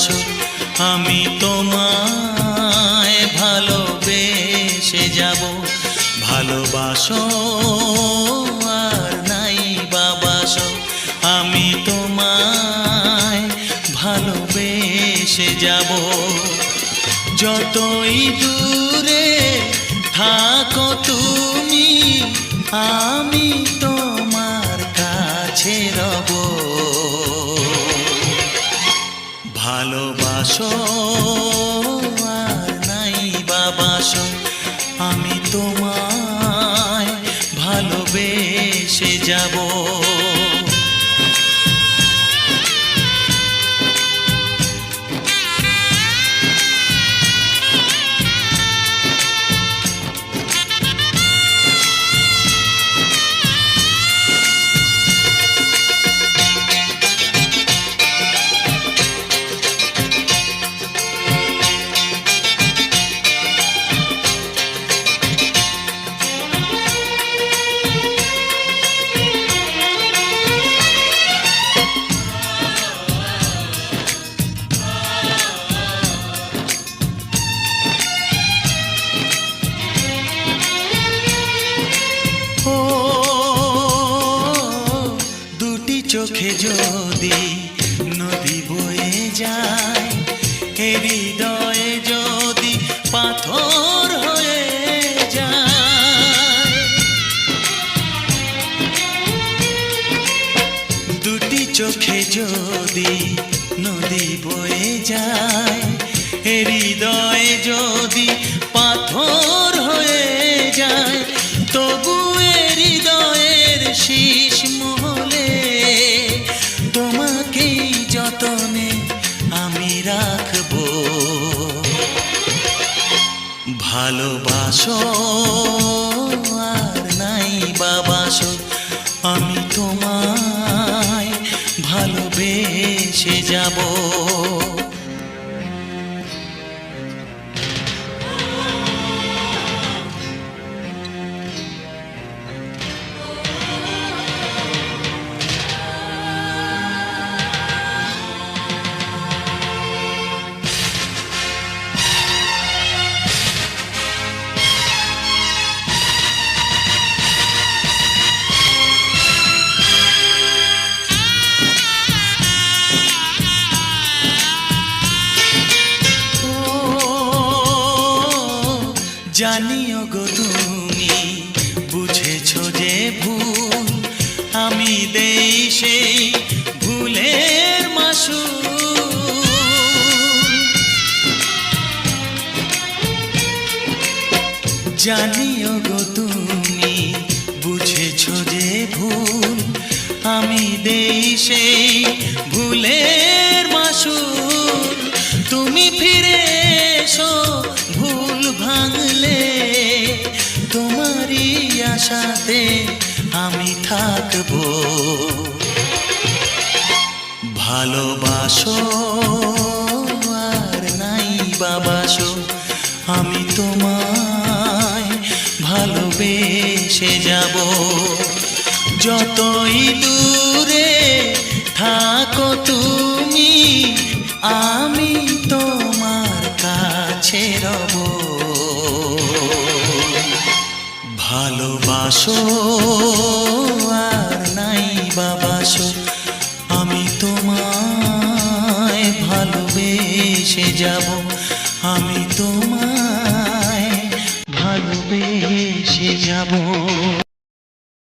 বাসো আমি তোমায় ভালোবেসে যাব। ভালোবাসো আর নাই বাসো আমি তোমায় ভালোবেসে যাব। যতই দূরে থাকো তুমি আমি তোমার কাছে রব। ভালোবাসো আর নাই বাসো আমি তোমায় ভালোবেসে যাব। চোখে যদি নদী বয়ে যায় হৃদয়ে যদি পাথর হয়ে যায়। দুটি চোখে যদি নদী বয়ে যায় হৃদয়ে যদি পাথর হয়ে যায় তবু হৃদয়ের শীষ মহলে তোমাকেই যতনে আমি রাখবো। ভালোবাসো আর নাই বাসো আমি তোমায় ভালোবেসে যাব। জানিও গো তুমি বুঝেছো যে ভুল আমি দেই সেই ভুলের মাসুল। জানিও গো তুমি বুঝেছো যে ভুল আমি দেই সেই ভুলের মাসুল। তুমি ফিরে এসো ভুল ভাঙলে তোমারই আশাতে আমি থাকবো। ভালোবাসো আর নাই বাসো আমি তোমায় ভালোবেসে যাব। যতই দূরে থাকো তুমি আমি তোমার কাছে রব। ভালোবাসো আর নাই বাসো আমি তোমায় ভালোবেসে যাব। আমি তোমায় ভালোবেসে যাব।